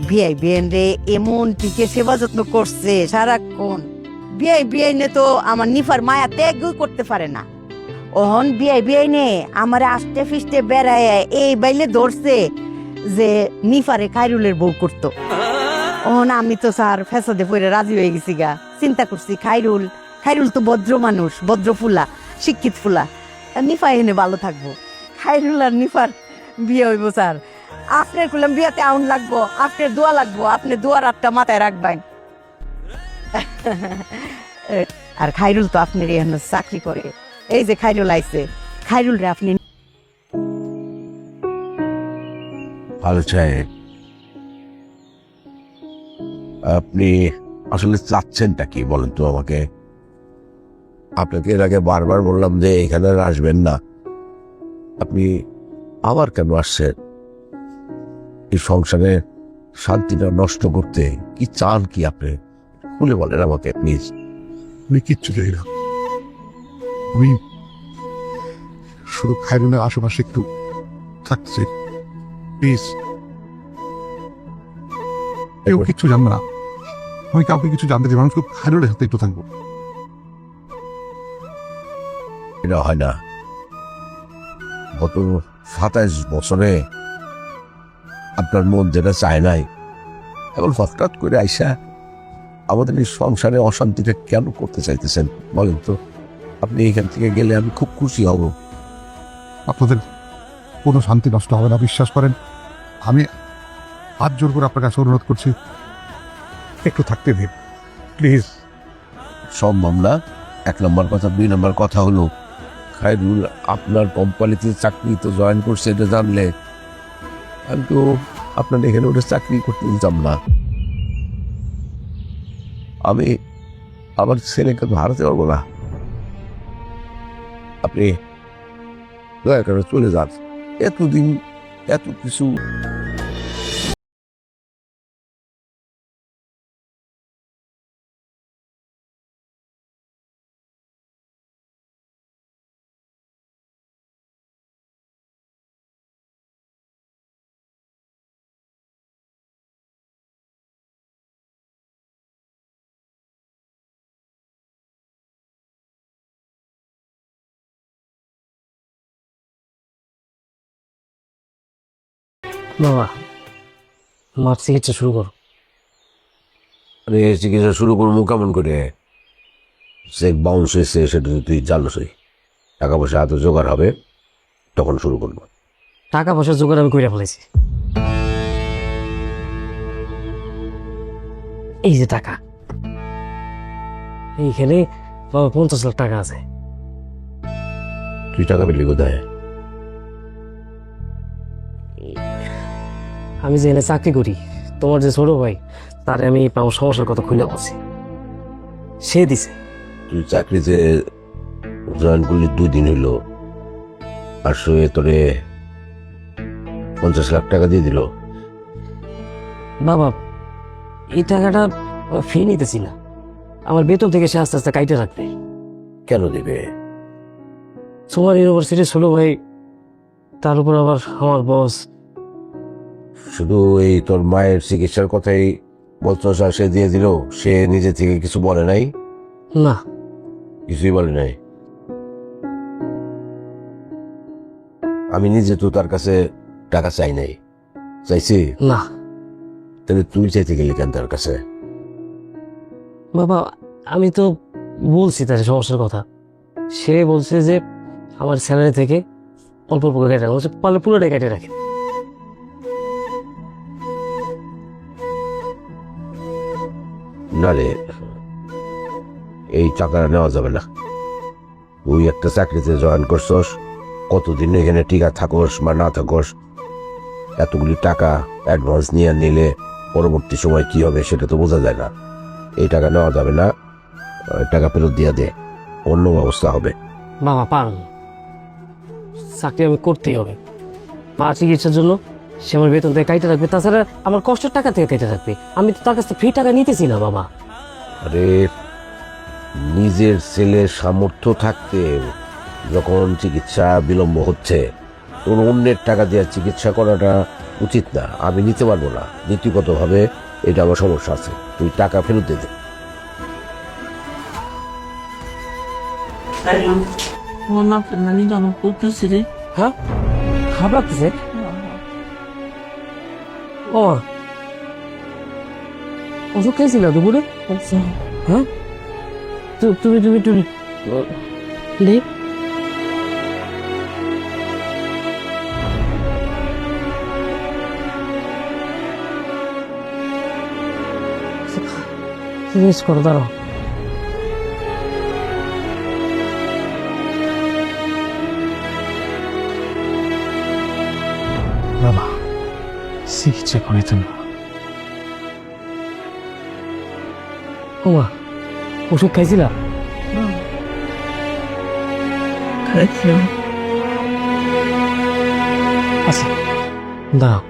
বিয়াই বিয়ান রে এমন টিকে সেবা যত্ন করছে সারাক্ষণ। বিয়াই বিয়াইনে তো আমার নিফার মায়া ত্যাগই করতে পারে না। ওহন বিয়াই বিয়াইনে আমার আষ্টে ফিস্টে বেড়ায় এই বাইলে ধরছে যে নিফারে খাইরুলের বউ করতো। ওহন আমি তো স্যার ফেসাদে পড়ে রাজি হয়ে গেছি গা। চিন্তা করছি খাইরুল তো ভদ্র মানুষ, ভদ্র ফুলা, শিক্ষিত ফুলা, নিফা এনে ভালো থাকবো। খাইরুল আর নিফার বিয়ে হইব স্যার। আপনার করলাম বিয়াতে আউন লাগবো, আপনার দোয়া লাগবো, আপনি দোয়ার আটটা মাথায় রাখবেন। আর খাইরুল তো আপনার এখানে চাকরি করে। এই যে খাইরুল আইছে, খাইরুল রে আপনি ভালো চাই। আপনি আসলে চাচ্ছেনটা কি বলেন তো আমাকে? আপনাকে এর আগে বারবার বললাম যে এখানে আর আসবেন না, আপনি আবার কেন আসছেন? এই সংসারে শান্তিটা নষ্ট করতে কি চান কি আপনি? খুলে বলেন আমাকে প্লিজ। আমি কিচ্ছু চাই না, আমি শুধু খাইরুলের আশেপাশে একটু থাকতে চাই, প্লিজ। কেউ কিচ্ছু জানবে না, আমি কাউকে কিছু জানতে চাই, আমি শুধু খাইরুলের সাথে একটু থাকবো। এটা হয় না। গত 27 বছরে আপনার মন যেটা চায় নাই, এখন হঠাৎ করে আইসা আমাদের এই সংসারে অশান্তিটা কেন করতে চাইতেছেন বলেন তো? আপনি এখান থেকে গেলে আমি খুব খুশি হব। আপনাদের কোনো শান্তি নষ্ট হবে না, বিশ্বাস করেন। আমি হাত জোর করে আপনার কাছে অনুরোধ করছি, একটু থাকতে দিন প্লিজ। সম্ভব না। 1 নম্বর কথা। 2 নম্বর কথা হলো, খাইরুল আপনার কোম্পানিতে চাকরি তো জয়েন করছে, এটা জানলে আমি তো আপনার এখানে ওটা চাকরি করতে দিতাম না। আমি আমার ছেলেকে তো হারাতে পারবো না। আপনি দয়া করে চলে যান। এতদিন এত কিছু বাবা, মার চিকিৎসা শুরু করো। মানে চিকিৎসা শুরু করবো কেমন করে? চেক বাউন্স হয়েছে সেটা তুই জানোসই। টাকা পয়সা এত জোগাড় হবে তখন শুরু করবো। টাকা পয়সা জোগাড় আমি কইরা ফেলেছি। এই যে টাকা, এইখানে বাবা 50 লাখ টাকা আছে। তুই টাকা পেলি কোথায়? আমি যে এনে চাকরি করি, তোমার যে ছোট ভাই, তারে আমি আমার সমস্যার কথা খুলে বলছি, সে দিছে। তুই চাকরিতে জয়েন করলি 2 দিন হইলো, আর সে তোরে 50 লাখ টাকা দিয়ে দিল। বাবা, এই টাকাটা ফি নিতেছি না, আমার বেতন থেকে সে আস্তে আস্তে কাইটে রাখবে। কেন দিবে? তোমার ইউনিভার্সিটির ছোট ভাই, তার উপর আবার আমার বস। শুধু এই তোর মায়ের চিকিৎসার কথাই বলছো, সে দিয়ে দিল? সে নিজে থেকে কিছু বলে নাই? না, কিছুই বলে নাই। আমি নিজে তো তার কাছে টাকা চাই নাই। চাইছি? না। তাহলে তুই চাইতে গেলি কেন তার কাছে? বাবা, আমি তো বলছি তার সমস্যার কথা, সে বলছে যে আমার স্যালারি থেকে অল্প অল্প কেটে রাখে, বলছে পারলে পুরোটাই কেটে রাখে। না রে, এই টাকাটা নেওয়া যাবে না। তুই একটা চাকরিতে জয়েন করছস, কতদিন এখানে টিকা থাকোস বা না থাকোস, এতগুলি টাকা অ্যাডভান্স নিয়ে নিলে পরবর্তী সময় কি হবে সেটা তো বোঝা যায় না। এই টাকা নেওয়া যাবে না, টাকা ফেরত দিয়ে দে, অন্য ব্যবস্থা হবে। বাবা পারুন, চাকরি আমি করতেই হবে। মা চিকিৎসার জন্য সে আমার বেতন থেকে কাইটে রাখবে, তাছাড়া আমার কষ্টের টাকা থেকে কেটে রাখবে। আমি তো তার কাছ থেকে ফ্রি টাকা নিতেছি না বাবা। আরে নিজের ছেলের সামর্থ্য থাকতে যখন চিকিৎসা বিলম্ব হচ্ছে, তখন অন্যের টাকা দিয়ে চিকিৎসা করাটা উচিত না, আমি নিতে পারবো না। নীতিগতভাবে এটা আমার সমস্যা আছে, তুই টাকা ফেরত দে দে। হ্যাঁ খারাপ লাগতেছে। ও ওষুধ খেয়েছিল দুপুরে? হ্যাঁ তুমি তুমি তুমি লে রেস্ট করো, দাঁড়াও। বাবা চিকিৎসা করেছেন না। ওমা ওষুধ খাইছিলা? আচ্ছা দাঁড়াও।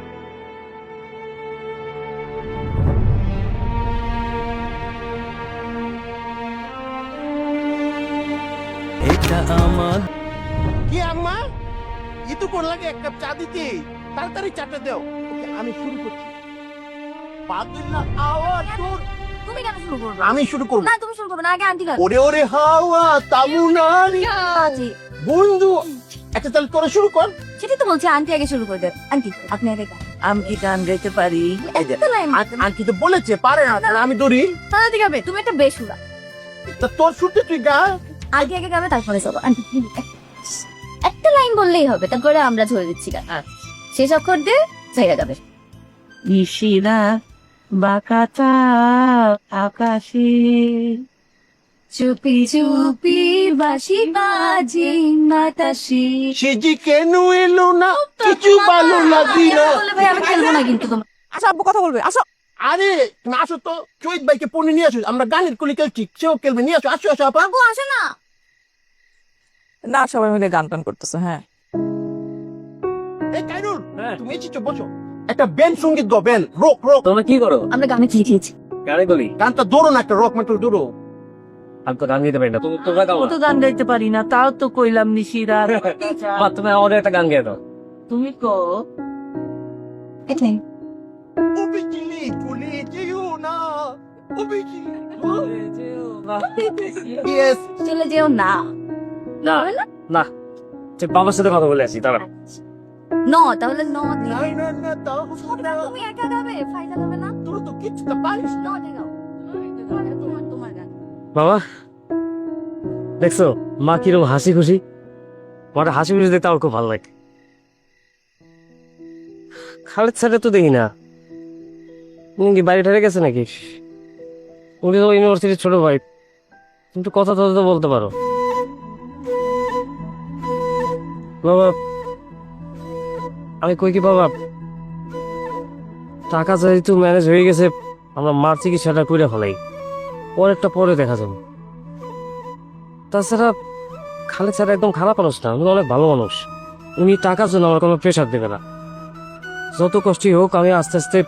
কি আম্মা ইতু কোন লাগে এক কাপ চা দিতে তাড়াতাড়ি চাটা দাও। ওকে, আমি শুরু করছি। পাগলা আওয়াজ তোর। তুমি কেন শুরু করবে? আমি শুরু করব। না তুমি শুরু করবে না, আগে আন্টি গান। ওরে ওরে হাওয়া তামুনারি আজি বন্ধু, একটা তাহলে তোরা শুরু কর। সেটাই তো বলছি, আন্টি আগে শুরু করে দেন। আন্টি আপনি আগে গান। আমি কি গান গাইতে পারি? একটা লাইন আন্টি তো বলেছে পারে না, তাহলে আমি ধরি। তাহলে ঠিক হবে, তুমি একটা বেসুরা। তা তোর শুনতে তুই গা। আগে আগে গাবে তারপরে চলো। আন্টি একটা লাইন বললেই হবে, তারপরে আমরা ধরে দিচ্ছি গান। শেষ অক্ষর দিয়ে জায়গা যাবে। নিশিরা বাঁকাতা আকাশে চুপি চুপি বাঁশি বাজে বাতাসে। সে যে কেন এলো না, কিছু ভালো লাগলো। বলে ভাই আমি খেলবো না কিন্তু তোমার। আসো আব্বু কথা বলবে, আসো। আরে তুমি আসো তো, চৈত ভাইকে পড়ে নিয়ে আসো, আমরা গানের কলি খেলছি, সেও খেলবে, নিয়ে আসো। আসো আসো আপা। বাবু আসো না। না সবাই মিলে গান টান করতেছে। হ্যাঁ এই কাইরুল, তুমি এসেছো, বসো। একটা ব্যান্ড সঙ্গীত গো, ব্যান্ড রক রক। তোমরা কি করো? আমরা গানে খেয়েছি। গানে বলি? গানটা ধরো না, একটা রক মেটাল ধরো। আমি তো গান গাইতে পারি না, তোমরা গাও ও তো গান গাইতে পারি না, তাও তো কইলাম নিশিরা। তুমি আমাদের একটা গান গেয়ে দাও। তুমি কো এটাই ও বিজলি চলে যেও না, ও বিজলি। ইয়েস। চলে যেও না। না না ঠিক বাবার সাথে কথা বলে আসি, তারা ন তাহলে ন দিয়ে। না না না, তাও না। তুমি একা গাবে, ফায়দা গাবে না। তোর তো কিছুটা পারিস না। ন দিয়ে গাও। তোমার তোমার গান। বাবা দেখছো মা কিরকম হাসি খুশি? আমার হাসি খুশি দেখতে আমার খুব ভালো লাগে। খালেদ স্যারের তো দেখি না, উনি কি বাড়ি ঠেরে গেছে নাকি? উনি তো ইউনিভার্সিটির ছোট ভাই, কিন্তু কথা তো বলতে পারো। বাবা আমি কই কি বাবা, টাকা যেহেতু ম্যানেজ হয়ে গেছে, আমরা মার চিকিৎসাটা করে ফেলাই, পরেরটা পরে দেখা যাবে। তাছাড়া খালেদ স্যার একদম খারাপ মানুষ না, উনি অনেক ভালো মানুষ। উনি টাকার জন্য আমার কোনো প্রেশার দেবে না। যত কষ্টই হোক আমি আস্তে আস্তে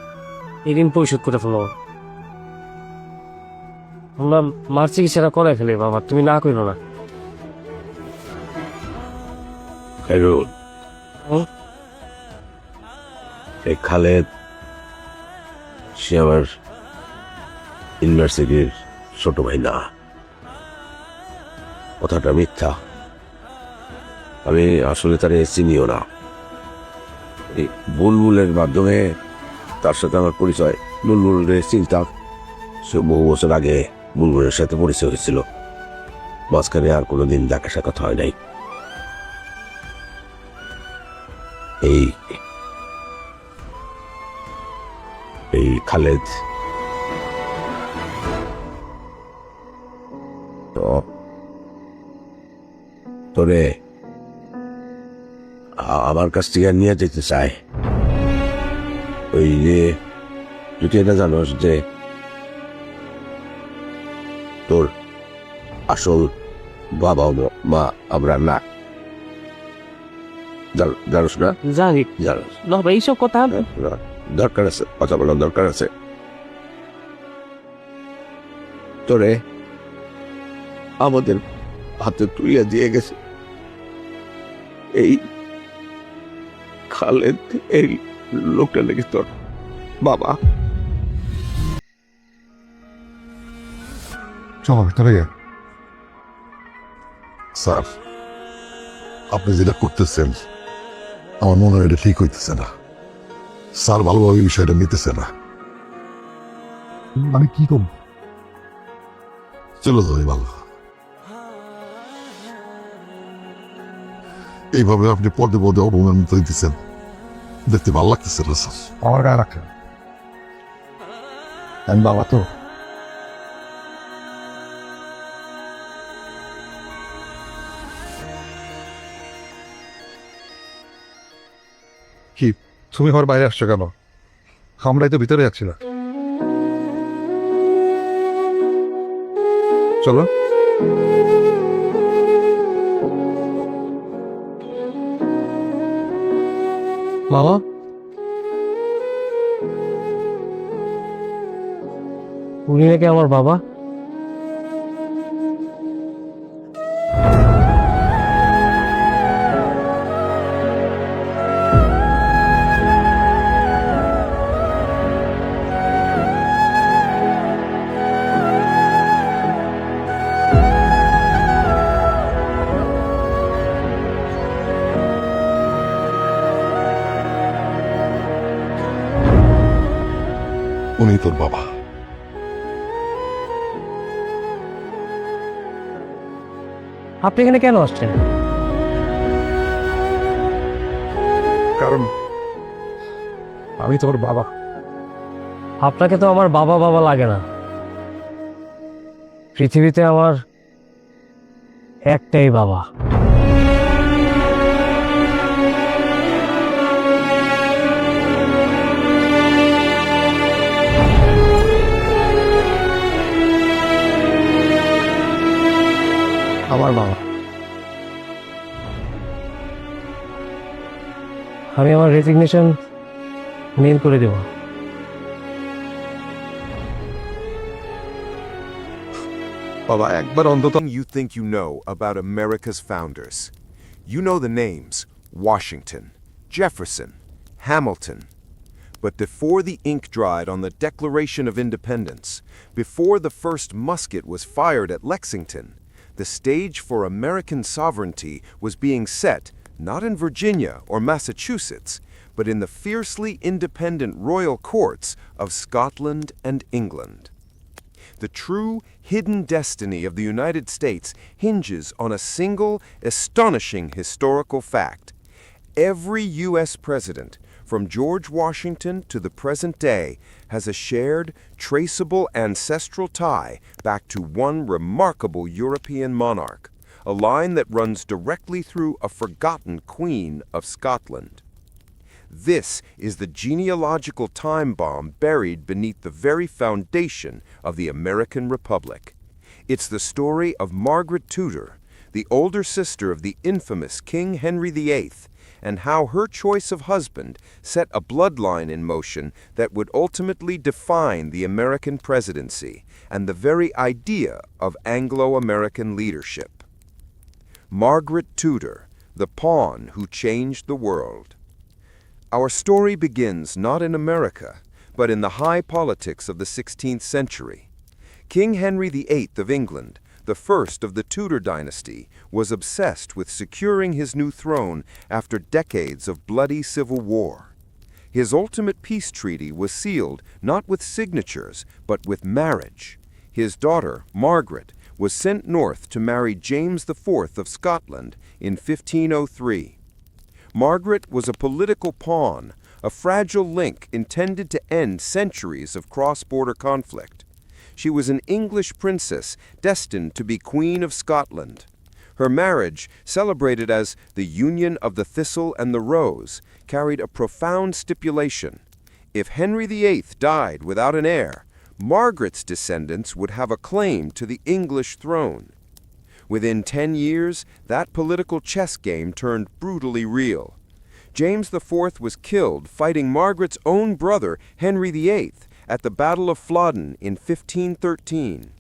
এই ঋণ পরিশোধ করে ফেলবো। আমরা মার চিকিৎসাটা করে ফেলি বাবা, তুমি না করো না। খাইরুল, হুম? এই খালেদ সে আমার ইউনিভার্সিটির ছোট ভাই না, কথাটা মিথ্যা। আমি আসলে তার চিনিও না। এই বুলবুলের মাধ্যমে তার সাথে আমার পরিচয়। বুলবুলের চিন্তা, সে বহু বছর আগে বুলবুলের সাথে পরিচয় হয়েছিল, মাঝখানে আর কোনোদিন দেখা সাক্ষাৎ হয় নাই। এই এই খালেদ তো তোরে আমার কাছ থেকে নিয়ে যেতে চায়। ওই যে তুই এটা জানোস যে তোর আসল বাবা মা আমরা না, জানোস না? জানি জানোস না ভাই, এইসব কথা না, দরকার আছে, কথা বলার দরকার আছে। তোরে আমাদের হাতে তুলে দিয়ে গেছে এই খালেদ, এই লোকটা লেগে তোর বাবা। চলো ভিতরে গে। স্যার, আপনি যেটা করতেছেন আমার মনে হয় এটা ঠিক হইতেছে না। স্যার ভালোভাবে বিষয়টা নিতেছে না। আমি কি করব? চলো যাবে ভালো। এইভাবে আপনি পদে পদে অপমানিত হইতেছেন, দেখতে ভালো লাগতেছে না স্যার। আমার গায়ে রাখেন, আমি বাবা তো। কি তুমি ঘর বাইরে আসছো কেন? আমরাই তো ভিতরে যাচ্ছি না। চলো। বাবা, উনি নাকি আমার বাবা? উনি তোর বাবা। আপনি এখানে কেন আসছেন? কারণ আমি তোমার বাবা। আপনাকে তো আমার বাবা বাবা লাগে না। পৃথিবীতে আমার একটাই বাবা। আমার বাবা। আমি আমার রেজিগনেশন মেইল করে দেব। বাবা একবার অন্তত You think you know about America's founders. You know the names Washington, Jefferson, Hamilton. But before the ink dried on the Declaration of Independence, before the first musket was fired at Lexington, the stage for American sovereignty was being set not in Virginia or Massachusetts, but in the fiercely independent royal courts of Scotland and England. The true hidden destiny of the United States hinges on a single astonishing historical fact. Every U.S. president, from George Washington to the present day, has a shared, traceable ancestral tie back to one remarkable European monarch, a line that runs directly through a forgotten Queen of Scotland. This is the genealogical time bomb buried beneath the very foundation of the American Republic. It's the story of Margaret Tudor, the older sister of the infamous King Henry VIII, and how her choice of husband set a bloodline in motion that would ultimately define the American presidency and the very idea of Anglo-American leadership. Margaret Tudor, the pawn who changed the world. Our story begins not in America, but in the high politics of the 16th century. King Henry VIII of England, the first of the Tudor dynasty, was obsessed with securing his new throne after decades of bloody civil war. His ultimate peace treaty was sealed not with signatures, but with marriage. His daughter, Margaret, was sent north to marry James IV of Scotland in 1503. Margaret was a political pawn, a fragile link intended to end centuries of cross-border conflict. She was an English princess destined to be Queen of Scotland. Her marriage, celebrated as the Union of the Thistle and the Rose, carried a profound stipulation. If Henry VIII died without an heir, Margaret's descendants would have a claim to the English throne. Within 10 years, that political chess game turned brutally real. James IV was killed fighting Margaret's own brother, Henry VIII, at the Battle of Flodden in 1513.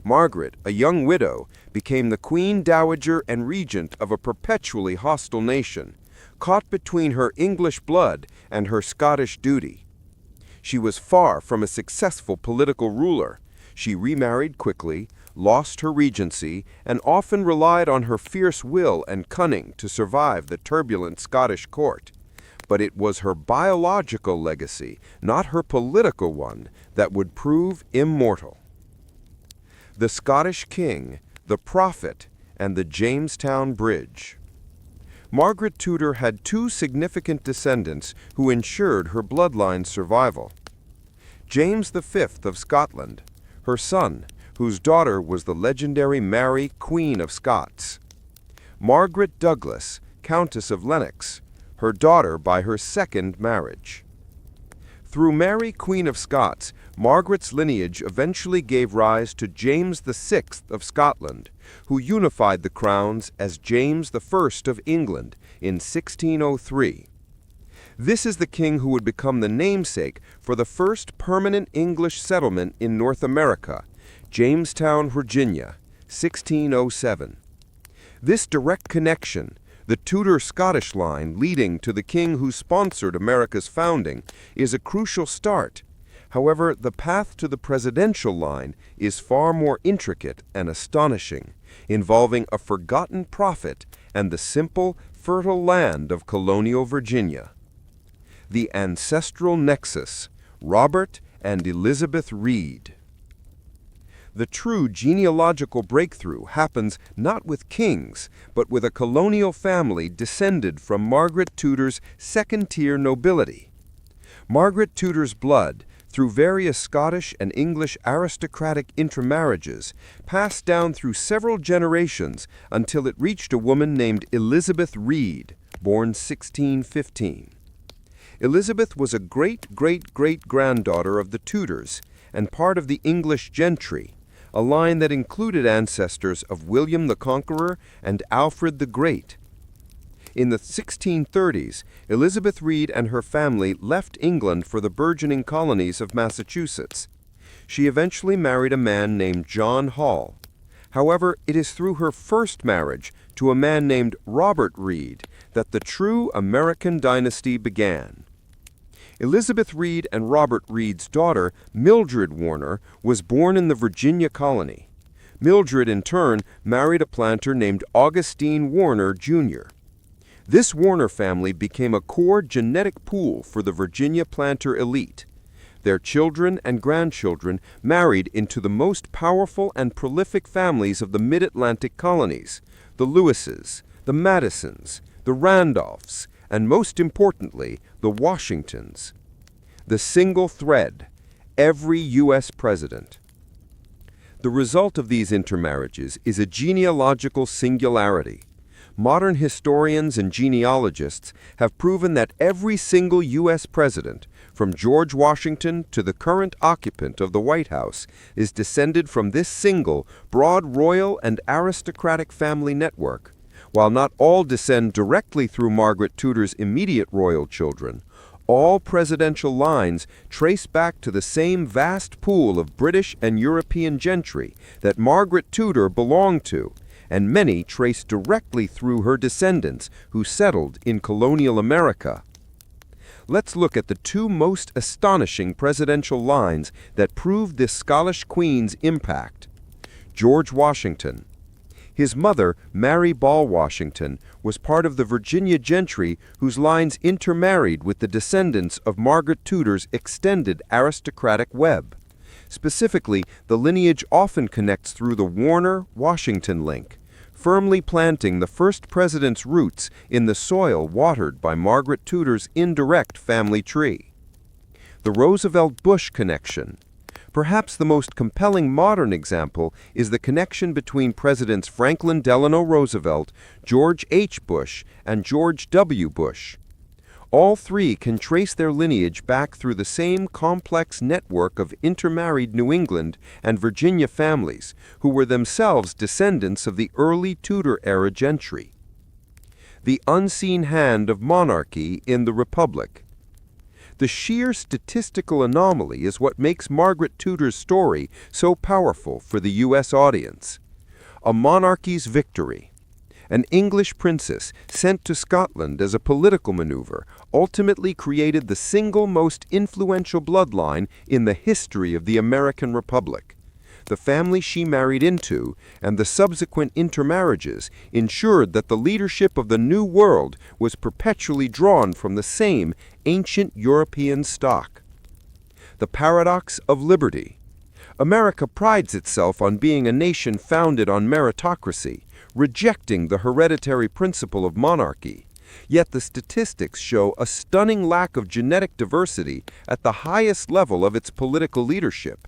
Margaret, a young widow, became the Queen Dowager and Regent of a perpetually hostile nation, caught between her English blood and her Scottish duty. She was far from a successful political ruler. She remarried quickly, lost her regency, and often relied on her fierce will and cunning to survive the turbulent Scottish court. But it was her biological legacy, not her political one, that would prove immortal. The Scottish King, the Prophet, and the Jamestown Bridge. Margaret Tudor had two significant descendants who ensured her bloodline's survival. James V of Scotland, her son, whose daughter was the legendary Mary, Queen of Scots. Margaret Douglas, Countess of Lennox, her daughter by her second marriage. Through Mary, Queen of Scots, Margaret's lineage eventually gave rise to James VI of Scotland, who unified the crowns as James I of England in 1603. This is the king who would become the namesake for the first permanent English settlement in North America, Jamestown, Virginia, 1607. This direct connection, the Tudor-Scottish line leading to the king who sponsored America's founding, is a crucial start. However, the path to the presidential line is far more intricate and astonishing, involving a forgotten prophet and the simple, fertile land of colonial Virginia. The ancestral nexus, Robert and Elizabeth Reed. The true genealogical breakthrough happens not with kings, but with a colonial family descended from Margaret Tudor's second-tier nobility. Margaret Tudor's blood, through various Scottish and English aristocratic intermarriages, passed down through several generations until it reached a woman named Elizabeth Reed, born 1615. Elizabeth was a great-great-great-granddaughter of the Tudors and part of the English gentry, a line that included ancestors of William the Conqueror and Alfred the Great. In the 1630s, Elizabeth Reed and her family left England for the burgeoning colonies of Massachusetts. She eventually married a man named John Hall. However, it is through her first marriage to a man named Robert Reed that the true American dynasty began. Elizabeth Reed and Robert Reed's daughter, Mildred Warner, was born in the Virginia colony. Mildred, in turn, married a planter named Augustine Warner, Jr. This Warner family became a core genetic pool for the Virginia planter elite. Their children and grandchildren married into the most powerful and prolific families of the mid-Atlantic colonies, the Lewises, the Madisons, the Randolphs, and most importantly, the Washingtons. The single thread, every U.S. president. The result of these intermarriages is a genealogical singularity. Modern historians and genealogists have proven that every single U.S. president, from George Washington to the current occupant of the White House, is descended from this single, broad royal and aristocratic family network. While not all descend directly through Margaret Tudor's immediate royal children, all presidential lines trace back to the same vast pool of British and European gentry that Margaret Tudor belonged to, and many trace directly through her descendants who settled in colonial America. Let's look at the two most astonishing presidential lines that prove this Scottish queen's impact. George Washington. His mother, Mary Ball Washington, was part of the Virginia gentry whose lines intermarried with the descendants of Margaret Tudor's extended aristocratic web. Specifically, the lineage often connects through the Warner-Washington link, firmly planting the first president's roots in the soil watered by Margaret Tudor's indirect family tree. The Roosevelt-Bush connection. Perhaps the most compelling modern example is the connection between Presidents Franklin Delano Roosevelt, George H. Bush, and George W. Bush. All three can trace their lineage back through the same complex network of intermarried New England and Virginia families, who were themselves descendants of the early Tudor-era gentry. The unseen hand of monarchy in the Republic. The sheer statistical anomaly is what makes Margaret Tudor's story so powerful for the U.S. audience. A monarchy's victory. an English princess sent to Scotland as a political maneuver, ultimately created the single most influential bloodline in the history of the American Republic. The family she married into and the subsequent intermarriages ensured that the leadership of the New World was perpetually drawn from the same ancient European stock. The paradox of liberty. America prides itself on being a nation founded on meritocracy, rejecting the hereditary principle of monarchy. Yet the statistics show a stunning lack of genetic diversity at the highest level of its political leadership.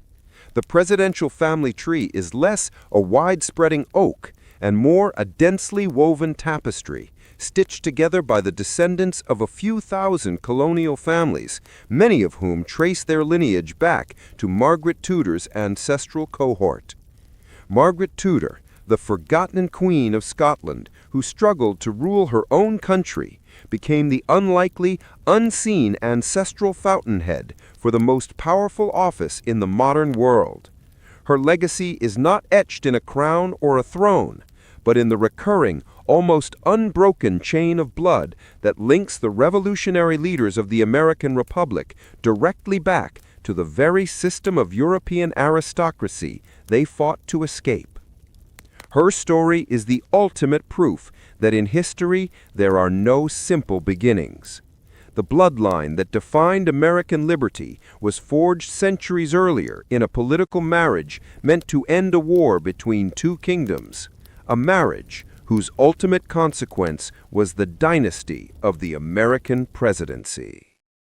The presidential family tree is less a wide-spreading oak and more a densely woven tapestry, stitched together by the descendants of a few thousand colonial families, many of whom trace their lineage back to Margaret Tudor's ancestral cohort. Margaret Tudor, the forgotten queen of Scotland, who struggled to rule her own country, became the unlikely, unseen ancestral fountainhead for the most powerful office in the modern world. Her legacy is not etched in a crown or a throne, but in the recurring, almost unbroken chain of blood that links the revolutionary leaders of the American Republic directly back to the very system of European aristocracy they fought to escape. Her story is the ultimate proof that in history there are no simple beginnings. The bloodline that defined American liberty was forged centuries earlier in a political marriage meant to end a war between two kingdoms, a marriage whose ultimate consequence was the dynasty of the American presidency.